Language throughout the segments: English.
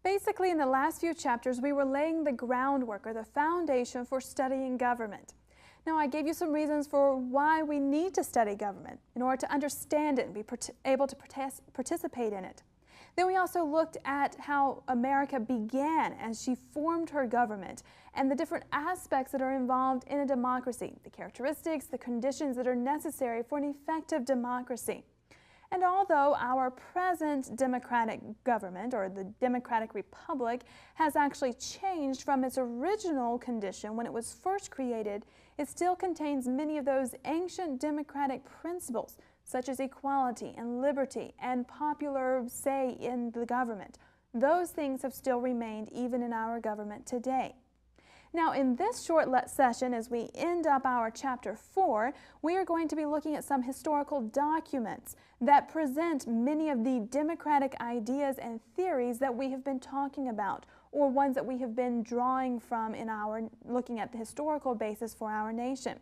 Basically, in the last few chapters, we were laying the groundwork or the foundation for studying government. Now, I gave you some reasons for why we need to study government in order to understand it and be able to participate in it. Then we also looked at how America began as she formed her government and the different aspects that are involved in a democracy, the characteristics, the conditions that are necessary for an effective democracy. And although our present democratic government, or the democratic republic, has actually changed from its original condition when it was first created, it still contains many of those ancient democratic principles, such as equality and liberty and popular say in the government. Those things have still remained even in our government today. Now, in this short session, as we end up our chapter 4, we are going to be looking at some historical documents that present many of the democratic ideas and theories that we have been talking about, or ones that we have been drawing from in our looking at the historical basis for our nation.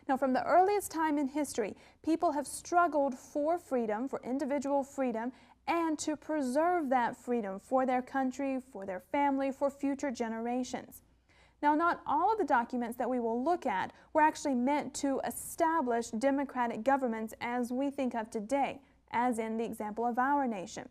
Now, from the earliest time in history, people have struggled for freedom, for individual freedom, and to preserve that freedom for their country, for their family, for future generations. Now, not all of the documents that we will look at were actually meant to establish democratic governments as we think of today, as in the example of our nation.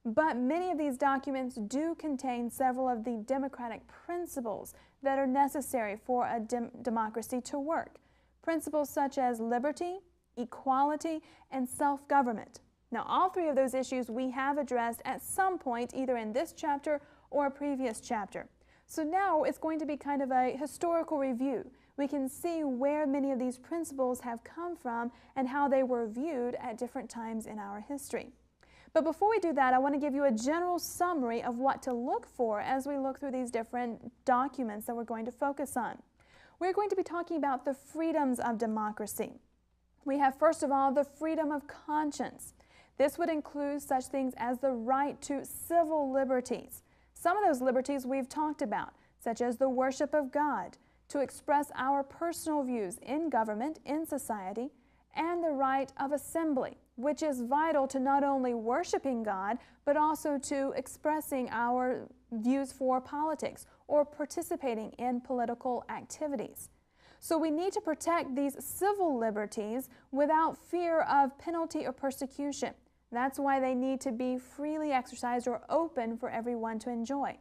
But many of these documents do contain several of the democratic principles that are necessary for a democracy to work. Principles such as liberty, equality, and self-government. Now, all three of those issues we have addressed at some point, either in this chapter or a previous chapter. So now it's going to be kind of a historical review. We can see where many of these principles have come from and how they were viewed at different times in our history. But before we do that, I want to give you a general summary of what to look for as we look through these different documents that we're going to focus on. We're going to be talking about the freedoms of democracy. We have, first of all, the freedom of conscience. This would include such things as the right to civil liberties. Some of those liberties we've talked about, such as the worship of God, to express our personal views in government, in society, and the right of assembly, which is vital to not only worshiping God, but also to expressing our views for politics or participating in political activities. So we need to protect these civil liberties without fear of penalty or persecution. That's why they need to be freely exercised or open for everyone to enjoy.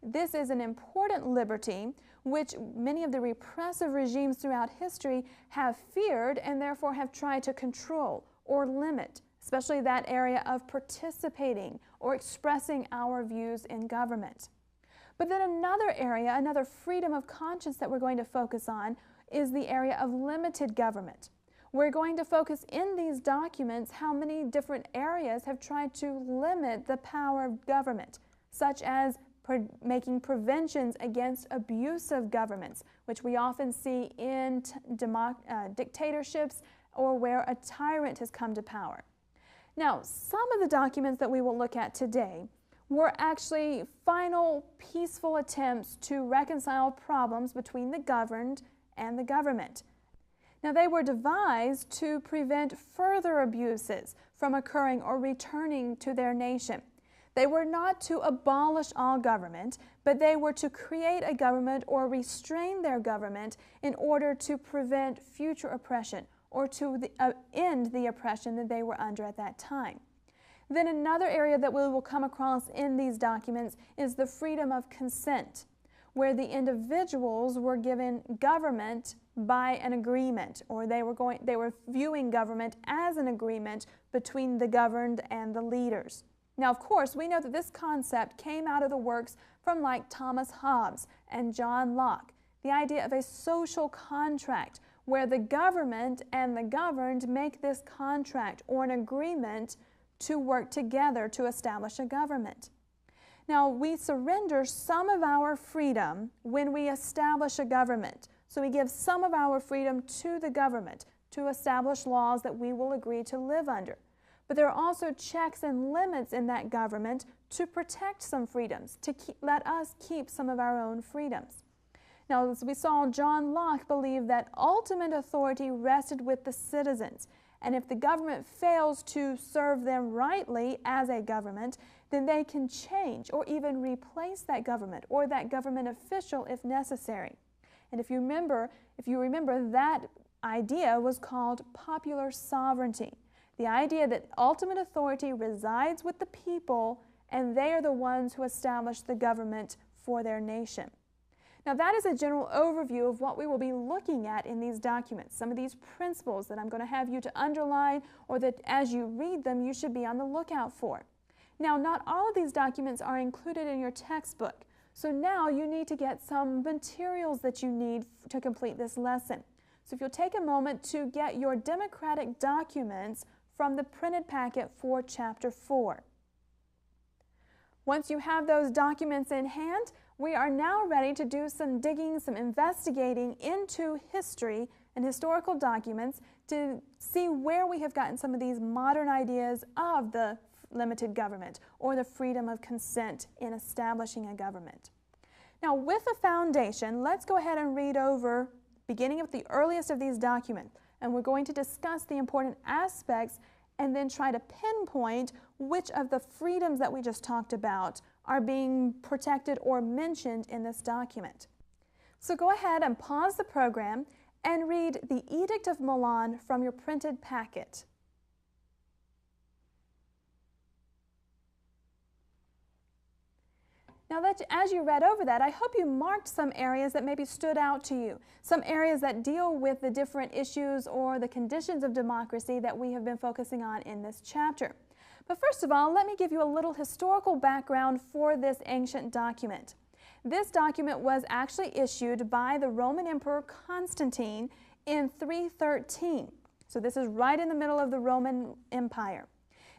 This is an important liberty which many of the repressive regimes throughout history have feared and therefore have tried to control or limit, especially that area of participating or expressing our views in government. But then another area, another freedom of conscience that we're going to focus on is the area of limited government. We're going to focus in these documents how many different areas have tried to limit the power of government, such as making preventions against abusive governments, which we often see in dictatorships or where a tyrant has come to power. Now, some of the documents that we will look at today were actually final peaceful attempts to reconcile problems between the governed and the government. Now, they were devised to prevent further abuses from occurring or returning to their nation. They were not to abolish all government, but they were to create a government or restrain their government in order to prevent future oppression or to end the oppression that they were under at that time. Then another area that we will come across in these documents is the freedom of consent, where the individuals were given government by an agreement, or they were viewing government as an agreement between the governed and the leaders. Now, of course, we know that this concept came out of the works from like Thomas Hobbes and John Locke, the idea of a social contract where the government and the governed make this contract or an agreement to work together to establish a government. Now, we surrender some of our freedom when we establish a government. So we give some of our freedom to the government to establish laws that we will agree to live under. But there are also checks and limits in that government to protect some freedoms, to let us keep some of our own freedoms. Now, as we saw, John Locke believed that ultimate authority rested with the citizens, And if the government fails to serve them rightly as a government, then they can change or even replace that government or that government official if necessary. And if you remember, that idea was called popular sovereignty. The idea that ultimate authority resides with the people and they are the ones who establish the government for their nation. Now that is a general overview of what we will be looking at in these documents, some of these principles that I'm going to have you to underline or that as you read them you should be on the lookout for. Now not all of these documents are included in your textbook, so now you need to get some materials that you need to complete this lesson. So if you'll take a moment to get your democratic documents from the printed packet for Chapter 4. Once you have those documents in hand, we are now ready to do some digging, some investigating into history and historical documents to see where we have gotten some of these modern ideas of the limited government or the freedom of consent in establishing a government. Now, with a foundation, let's go ahead and read over beginning with the earliest of these documents, and we're going to discuss the important aspects and then try to pinpoint which of the freedoms that we just talked about are being protected or mentioned in this document. So go ahead and pause the program and read the Edict of Milan from your printed packet. Now that as you read over that, I hope you marked some areas that maybe stood out to you, some areas that deal with the different issues or the conditions of democracy that we have been focusing on in this chapter. But first of all, let me give you a little historical background for this ancient document. This document was actually issued by the Roman Emperor Constantine in 313. So this is right in the middle of the Roman Empire.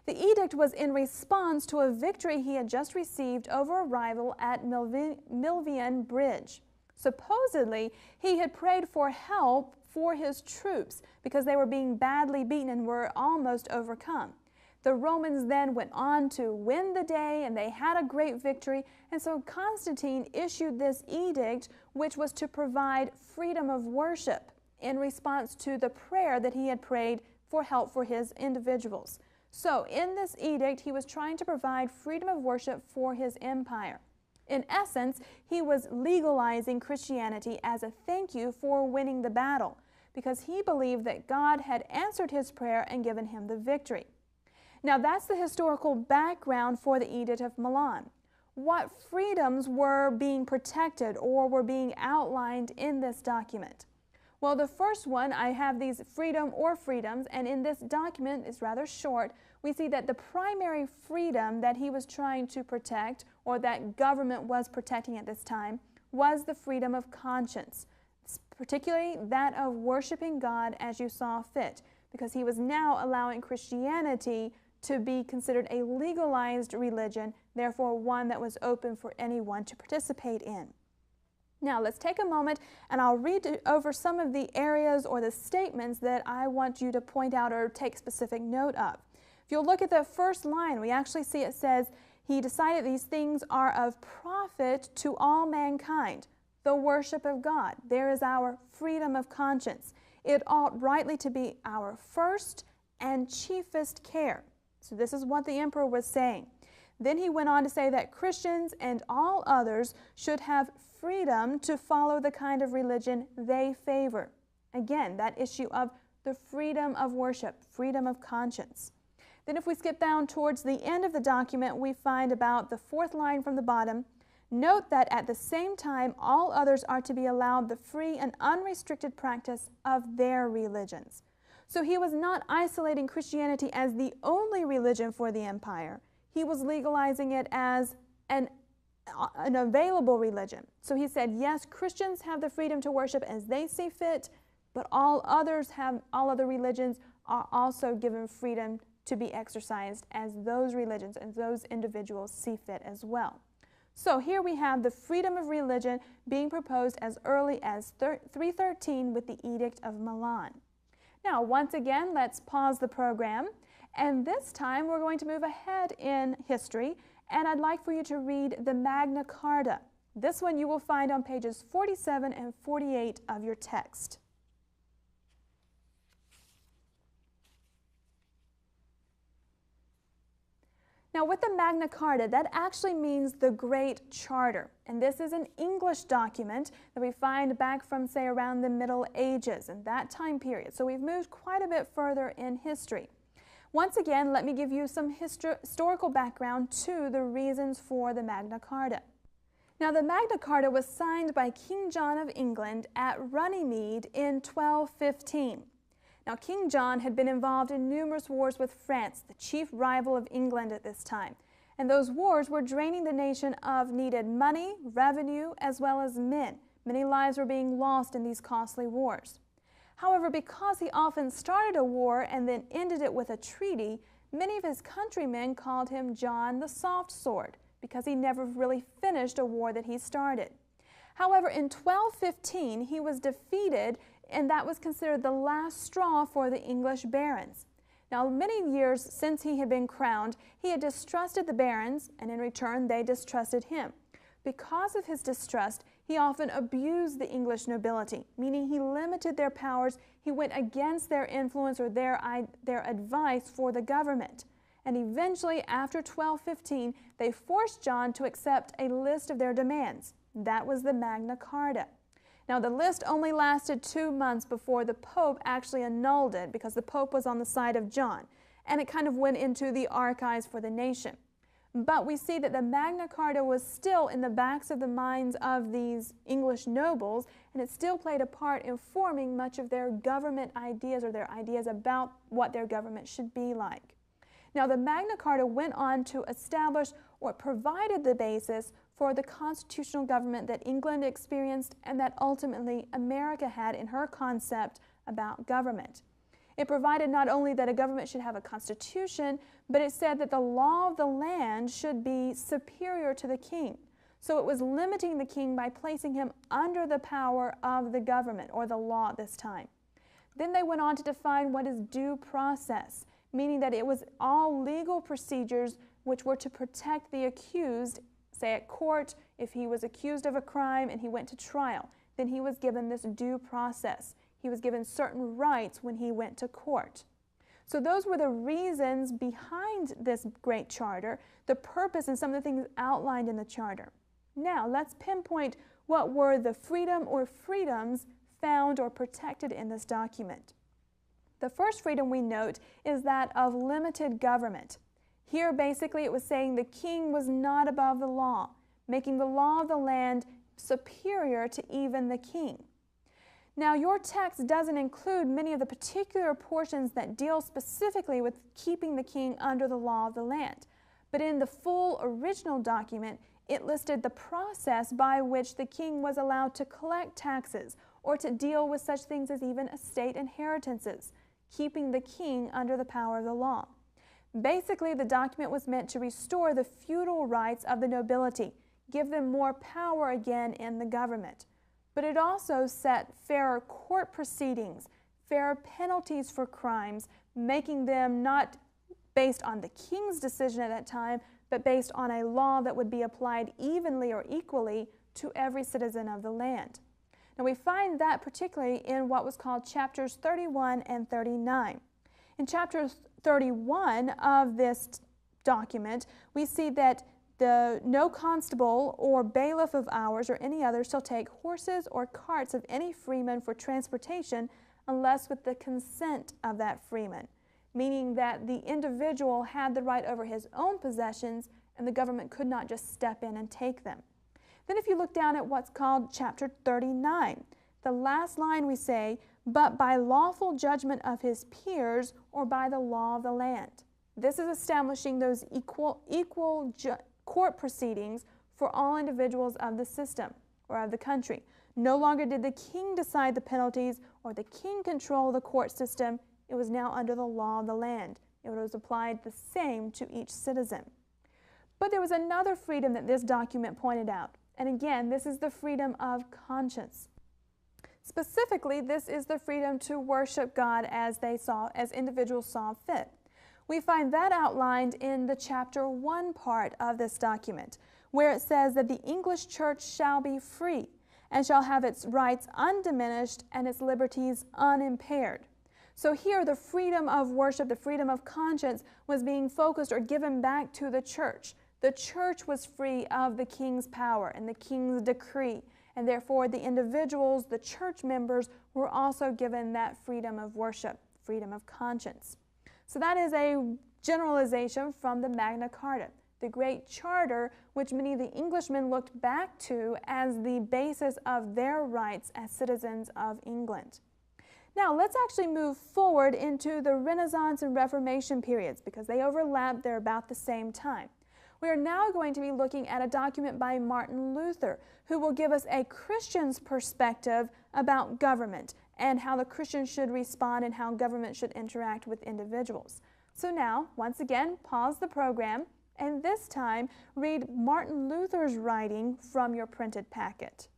The edict was in response to a victory he had just received over a rival at Milvian Bridge. Supposedly, he had prayed for help for his troops because they were being badly beaten and were almost overcome. The Romans then went on to win the day and they had a great victory, and so Constantine issued this edict which was to provide freedom of worship in response to the prayer that he had prayed for help for his individuals. So in this edict, he was trying to provide freedom of worship for his empire. In essence, he was legalizing Christianity as a thank you for winning the battle because he believed that God had answered his prayer and given him the victory. Now that's the historical background for the Edict of Milan. What freedoms were being protected or were being outlined in this document? Well, the first one, I have these freedom or freedoms, and in this document, it's rather short, we see that the primary freedom that he was trying to protect, or that government was protecting at this time, was the freedom of conscience, particularly that of worshiping God as you saw fit, because he was now allowing Christianity to be considered a legalized religion, therefore one that was open for anyone to participate in. Now let's take a moment and I'll read over some of the areas or the statements that I want you to point out or take specific note of. If you'll look at the first line, we actually see it says, he decided these things are of profit to all mankind, the worship of God. There is our freedom of conscience. It ought rightly to be our first and chiefest care. So this is what the emperor was saying. Then he went on to say that Christians and all others should have freedom to follow the kind of religion they favor. Again, that issue of the freedom of worship, freedom of conscience. Then if we skip down towards the end of the document, we find about the fourth line from the bottom, note that at the same time all others are to be allowed the free and unrestricted practice of their religions. So he was not isolating Christianity as the only religion for the empire. He was legalizing it as an available religion. So he said, yes, Christians have the freedom to worship as they see fit, but all other religions are also given freedom to be exercised as those religions and those individuals see fit as well. So here we have the freedom of religion being proposed as early as 313 with the Edict of Milan. Now, once again, let's pause the program, and this time we're going to move ahead in history, and I'd like for you to read the Magna Carta. This one you will find on pages 47 and 48 of your text. Now, with the Magna Carta, that actually means the Great Charter. And this is an English document that we find back from, say, around the Middle Ages and that time period. So we've moved quite a bit further in history. Once again, let me give you some historical background to the reasons for the Magna Carta. Now, the Magna Carta was signed by King John of England at Runnymede in 1215. Now, King John had been involved in numerous wars with France, the chief rival of England at this time. And those wars were draining the nation of needed money, revenue, as well as men. Many lives were being lost in these costly wars. However, because he often started a war and then ended it with a treaty, many of his countrymen called him John the Soft Sword, because he never really finished a war that he started. However, in 1215, he was defeated, and that was considered the last straw for the English barons. Now, many years since he had been crowned, he had distrusted the barons, and in return, they distrusted him. Because of his distrust, he often abused the English nobility, meaning he limited their powers, he went against their influence or their advice for the government. And eventually, after 1215, they forced John to accept a list of their demands. That was the Magna Carta. Now, the list only lasted 2 months before the Pope actually annulled it, because the Pope was on the side of John, and it kind of went into the archives for the nation. But we see that the Magna Carta was still in the backs of the minds of these English nobles, and it still played a part in forming much of their government ideas, or their ideas about what their government should be like. Now, the Magna Carta went on to establish or provided the basis for the constitutional government that England experienced and that ultimately America had in her concept about government. It provided not only that a government should have a constitution, but it said that the law of the land should be superior to the king. So it was limiting the king by placing him under the power of the government, or the law at this time. Then they went on to define what is due process, meaning that it was all legal procedures which were to protect the accused. Say at court, if he was accused of a crime and he went to trial, then he was given this due process. He was given certain rights when he went to court. So those were the reasons behind this great charter, the purpose and some of the things outlined in the charter. Now, let's pinpoint what were the freedom or freedoms found or protected in this document. The first freedom we note is that of limited government. Here, basically, it was saying the king was not above the law, making the law of the land superior to even the king. Now, your text doesn't include many of the particular portions that deal specifically with keeping the king under the law of the land. But in the full original document, it listed the process by which the king was allowed to collect taxes or to deal with such things as even estate inheritances, keeping the king under the power of the law. Basically, the document was meant to restore the feudal rights of the nobility, give them more power again in the government. But it also set fairer court proceedings, fairer penalties for crimes, making them not based on the king's decision at that time, but based on a law that would be applied evenly or equally to every citizen of the land. Now, we find that particularly in what was called chapters 31 and 39. In chapter 31 of this document, we see that no constable or bailiff of ours or any other shall take horses or carts of any freeman for transportation unless with the consent of that freeman, meaning that the individual had the right over his own possessions and the government could not just step in and take them. Then if you look down at what's called chapter 39, the last line we say, but by lawful judgment of his peers or by the law of the land. This is establishing those equal court proceedings for all individuals of the system or of the country. No longer did the king decide the penalties or the king control the court system. It was now under the law of the land. It was applied the same to each citizen. But there was another freedom that this document pointed out. And again, this is the freedom of conscience. Specifically, this is the freedom to worship God as individuals saw fit. We find that outlined in the chapter 1 part of this document, where it says that the English church shall be free and shall have its rights undiminished and its liberties unimpaired. So here, the freedom of worship, the freedom of conscience was being focused or given back to the church. The church was free of the king's power and the king's decree, and therefore the individuals, the church members, were also given that freedom of worship, freedom of conscience. So that is a generalization from the Magna Carta, the great charter which many of the Englishmen looked back to as the basis of their rights as citizens of England. Now, let's actually move forward into the Renaissance and Reformation periods because they overlap, they're about the same time. We are now going to be looking at a document by Martin Luther, who will give us a Christian's perspective about government and how the Christian should respond and how government should interact with individuals. So now, once again, pause the program and this time read Martin Luther's writing from your printed packet.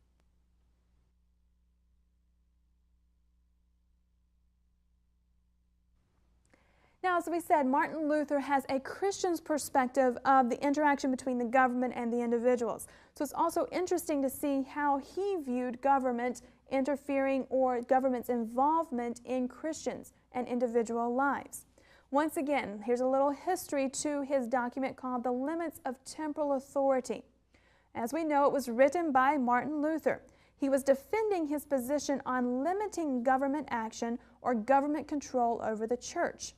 Now, as we said, Martin Luther has a Christian's perspective of the interaction between the government and the individuals. So it's also interesting to see how he viewed government interfering or government's involvement in Christians and individual lives. Once again, here's a little history to his document called The Limits of Temporal Authority. As we know, it was written by Martin Luther. He was defending his position on limiting government action or government control over the church.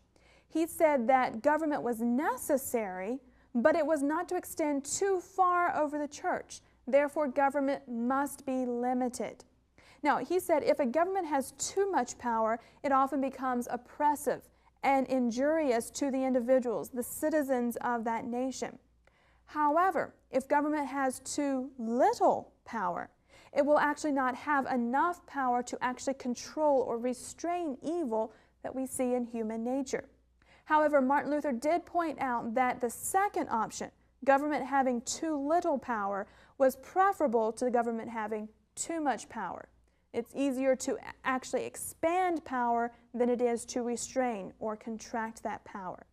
He said that government was necessary, but it was not to extend too far over the church. Therefore, government must be limited. Now, he said if a government has too much power, it often becomes oppressive and injurious to the individuals, the citizens of that nation. However, if government has too little power, it will actually not have enough power to actually control or restrain evil that we see in human nature. However, Martin Luther did point out that the second option, government having too little power, was preferable to the government having too much power. It's easier to actually expand power than it is to restrain or contract that power.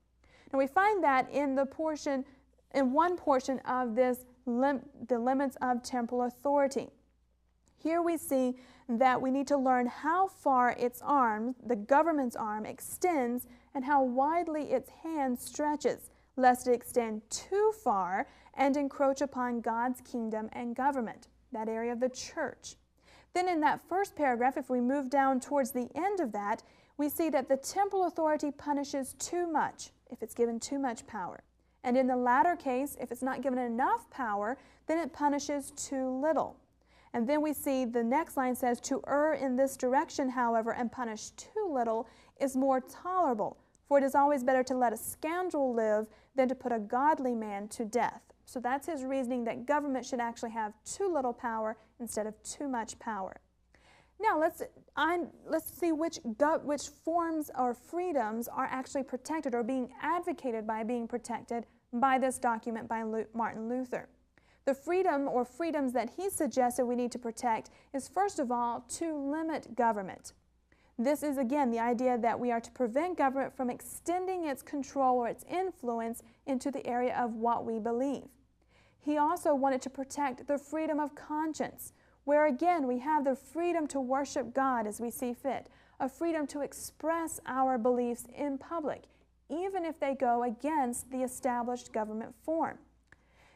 Now we find that in one portion of this, the limits of temporal authority. Here we see that we need to learn how far its arm, the government's arm, extends and how widely its hand stretches, lest it extend too far and encroach upon God's kingdom and government, that area of the church. Then in that first paragraph, if we move down towards the end of that, we see that the temporal authority punishes too much if it's given too much power. And in the latter case, if it's not given enough power, then it punishes too little. And then we see the next line says, to err in this direction, however, and punish too little is more tolerable, for it is always better to let a scoundrel live than to put a godly man to death. So that's his reasoning that government should actually have too little power instead of too much power. Now let's see which forms or freedoms are actually protected or being advocated by being protected by this document by Martin Luther. The freedom or freedoms that he suggested we need to protect is, first of all, to limit government. This is, again, the idea that we are to prevent government from extending its control or its influence into the area of what we believe. He also wanted to protect the freedom of conscience, where, again, we have the freedom to worship God as we see fit, a freedom to express our beliefs in public, even if they go against the established government form.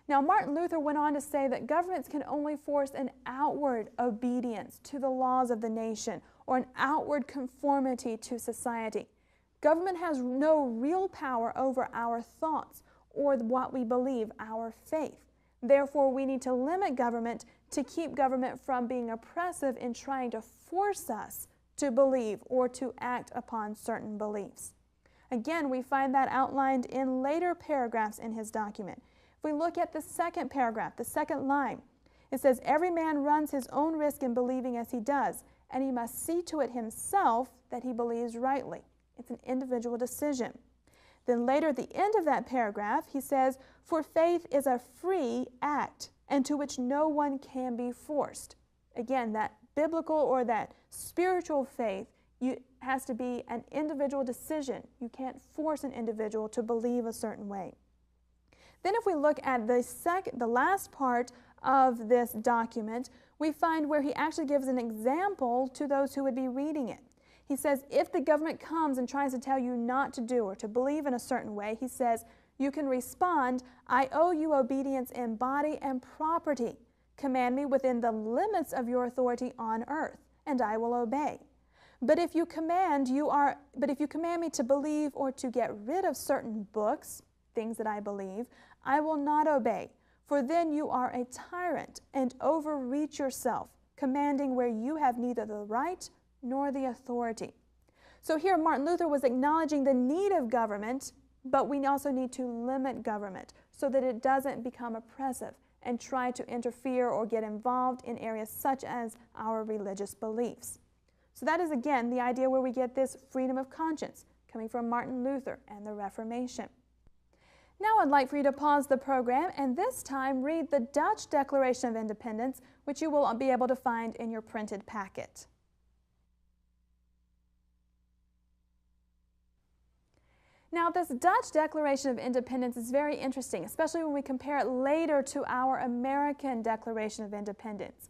Now, Martin Luther went on to say that governments can only force an outward obedience to the laws of the nation or an outward conformity to society. Government has no real power over our thoughts or what we believe, our faith. Therefore, we need to limit government to keep government from being oppressive in trying to force us to believe or to act upon certain beliefs. Again, we find that outlined in later paragraphs in his document. If we look at the second paragraph, the second line, it says, every man runs his own risk in believing as he does, and he must see to it himself that he believes rightly. It's an individual decision. Then later at the end of that paragraph, he says, for faith is a free act, and to which no one can be forced. Again, that biblical or that spiritual faith has to be an individual decision. You can't force an individual to believe a certain way. Then if we look at the last part of this document, we find where he actually gives an example to those who would be reading it. He says if the government comes and tries to tell you not to do or to believe in a certain way, he says you can respond, I owe you obedience in body and property. Command me within the limits of your authority on earth, and I will obey. But if you command me to believe or to get rid of certain books, things that I believe, I will not obey. For then you are a tyrant and overreach yourself, commanding where you have neither the right nor the authority. So here Martin Luther was acknowledging the need of government, but we also need to limit government so that it doesn't become oppressive and try to interfere or get involved in areas such as our religious beliefs. So that is again the idea where we get this freedom of conscience coming from Martin Luther and the Reformation. Now I'd like for you to pause the program and this time read the Dutch Declaration of Independence, which you will be able to find in your printed packet. Now this Dutch Declaration of Independence is very interesting, especially when we compare it later to our American Declaration of Independence.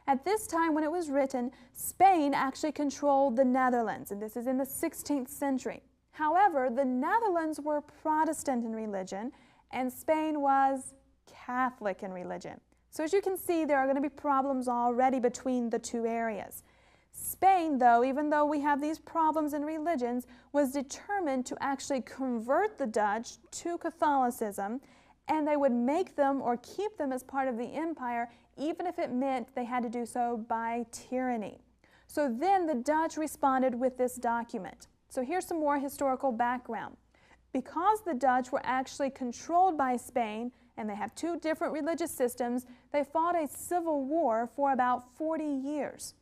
At this time when it was written, Spain actually controlled the Netherlands, and this is in the 16th century. However, the Netherlands were Protestant in religion, and Spain was Catholic in religion. So as you can see, there are going to be problems already between the two areas. Spain, though, even though we have these problems in religions, was determined to actually convert the Dutch to Catholicism, and they would make them or keep them as part of the empire, even if it meant they had to do so by tyranny. So then the Dutch responded with this document. So here's some more historical background. Because the Dutch were actually controlled by Spain, and they have two different religious systems, they fought a civil war for about 40 years.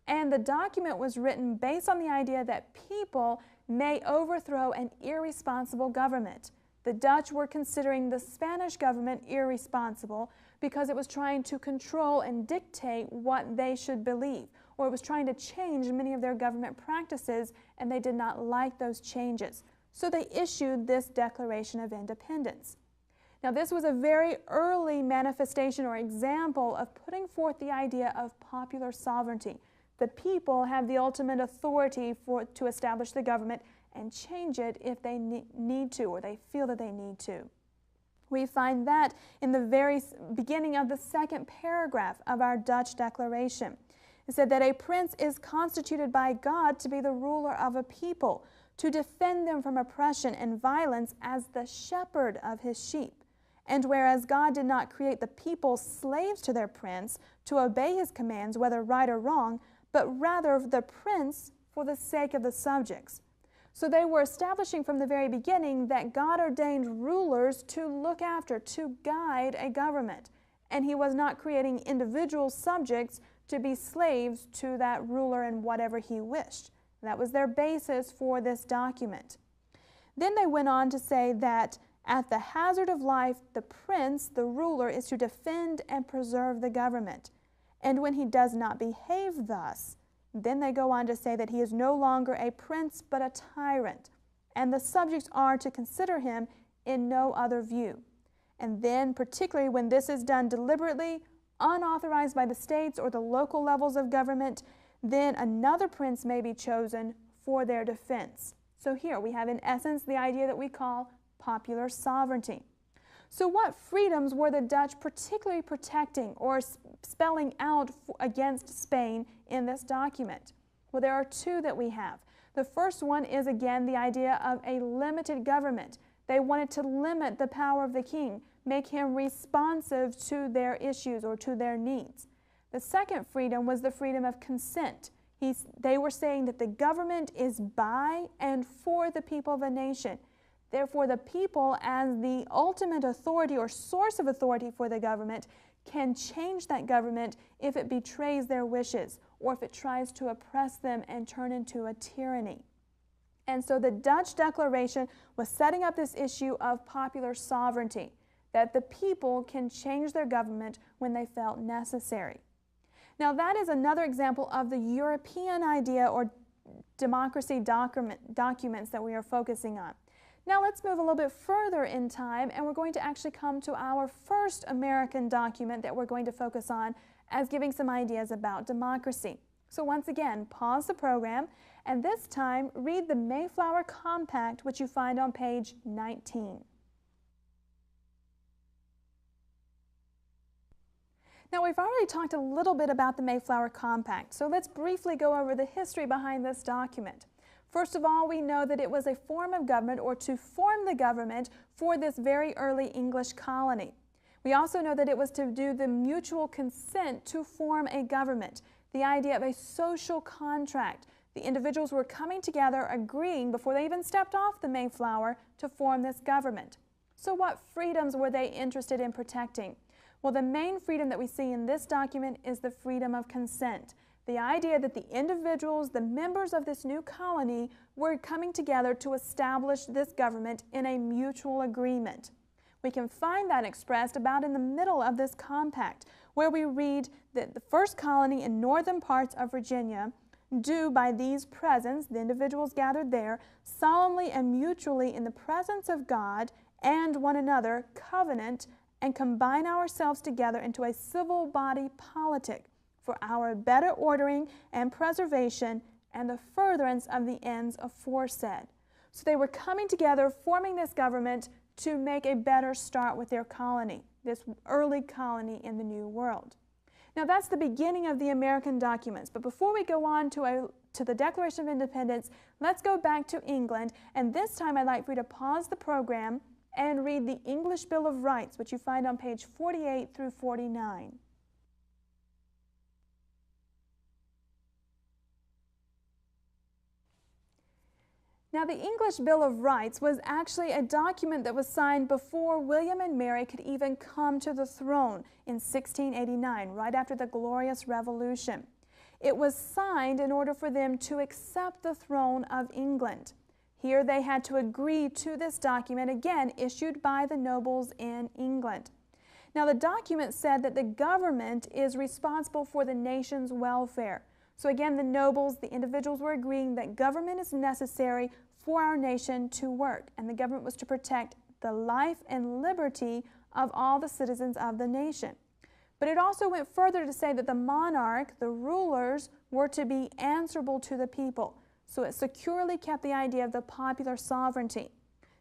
And the document was written based on the idea that people may overthrow an irresponsible government. The Dutch were considering the Spanish government irresponsible because it was trying to control and dictate what they should believe, or it was trying to change many of their government practices, and they did not like those changes. So they issued this Declaration of Independence. Now this was a very early manifestation or example of putting forth the idea of popular sovereignty. The people have the ultimate authority to establish the government and change it if they need to or they feel that they need to. We find that in the very beginning of the second paragraph of our Dutch Declaration. It said that a prince is constituted by God to be the ruler of a people, to defend them from oppression and violence as the shepherd of his sheep. And whereas God did not create the people slaves to their prince to obey his commands, whether right or wrong, but rather the prince for the sake of the subjects. So they were establishing from the very beginning that God ordained rulers to look after, to guide a government. And he was not creating individual subjects to be slaves to that ruler in whatever he wished. That was their basis for this document. Then they went on to say that at the hazard of life, the prince, the ruler, is to defend and preserve the government. And when he does not behave thus, then they go on to say that he is no longer a prince but a tyrant, and the subjects are to consider him in no other view. And then, particularly when this is done deliberately, unauthorized by the states or the local levels of government, then another prince may be chosen for their defense. So here we have in essence the idea that we call popular sovereignty. So what freedoms were the Dutch particularly protecting or spelling out against Spain in this document? Well, there are two that we have. The first one is again the idea of a limited government. They wanted to limit the power of the king, make him responsive to their issues or to their needs. The second freedom was the freedom of consent. They were saying that the government is by and for the people of a nation. Therefore, the people, as the ultimate authority or source of authority for the government, can change that government if it betrays their wishes or if it tries to oppress them and turn into a tyranny. And so the Dutch Declaration was setting up this issue of popular sovereignty, that the people can change their government when they felt necessary. Now that is another example of the European idea or democracy documents that we are focusing on. Now let's move a little bit further in time, and we're going to actually come to our first American document that we're going to focus on as giving some ideas about democracy. So once again, pause the program and this time read the Mayflower Compact, which you find on page 19. Now, we've already talked a little bit about the Mayflower Compact, so let's briefly go over the history behind this document. First of all, we know that it was a form of government, or to form the government for this very early English colony. We also know that it was to do the mutual consent to form a government, the idea of a social contract. The individuals were coming together, agreeing before they even stepped off the Mayflower to form this government. So what freedoms were they interested in protecting? Well, the main freedom that we see in this document is the freedom of consent. The idea that the individuals, the members of this new colony, were coming together to establish this government in a mutual agreement. We can find that expressed about in the middle of this compact, where we read that the first colony in northern parts of Virginia do by these presents, the individuals gathered there, solemnly and mutually in the presence of God and one another, covenant and combine ourselves together into a civil body politic for our better ordering and preservation and the furtherance of the ends aforesaid. So they were coming together, forming this government to make a better start with their colony, this early colony in the New World. Now that's the beginning of the American documents, but before we go on to the Declaration of Independence, let's go back to England, and this time I'd like for you to pause the program and read the English Bill of Rights, which you find on page 48 through 49. Now, the English Bill of Rights was actually a document that was signed before William and Mary could even come to the throne in 1689, right after the Glorious Revolution. It was signed in order for them to accept the throne of England. Here they had to agree to this document, again issued by the nobles in England. Now the document said that the government is responsible for the nation's welfare. So again, the nobles, the individuals were agreeing that government is necessary for our nation to work, and the government was to protect the life and liberty of all the citizens of the nation. But it also went further to say that the monarch, the rulers, were to be answerable to the people. So it securely kept the idea of the popular sovereignty.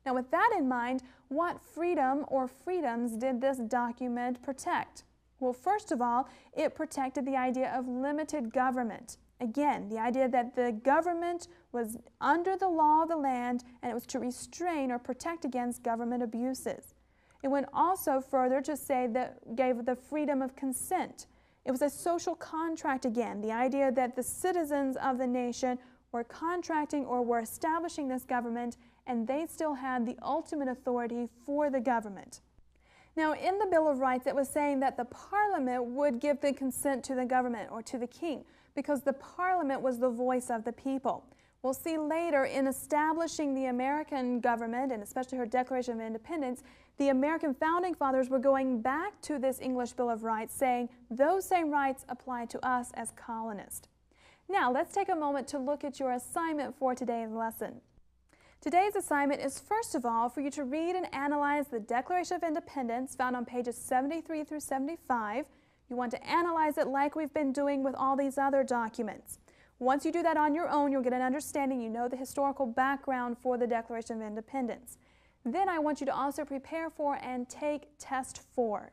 Now with that in mind, what freedom or freedoms did this document protect? Well, first of all, it protected the idea of limited government. Again, the idea that the government was under the law of the land and it was to restrain or protect against government abuses. It went also further to say that gave the freedom of consent. It was a social contract again, the idea that the citizens of the nation were contracting or were establishing this government, and they still had the ultimate authority for the government. Now, in the Bill of Rights, it was saying that the Parliament would give the consent to the government or to the king, because the Parliament was the voice of the people. We'll see later in establishing the American government, and especially her Declaration of Independence, the American Founding Fathers were going back to this English Bill of Rights saying those same rights apply to us as colonists. Now, let's take a moment to look at your assignment for today's lesson. Today's assignment is, first of all, for you to read and analyze the Declaration of Independence found on pages 73 through 75. You want to analyze it like we've been doing with all these other documents. Once you do that on your own, you'll get an understanding. You know the historical background for the Declaration of Independence. Then I want you to also prepare for and take Test 4.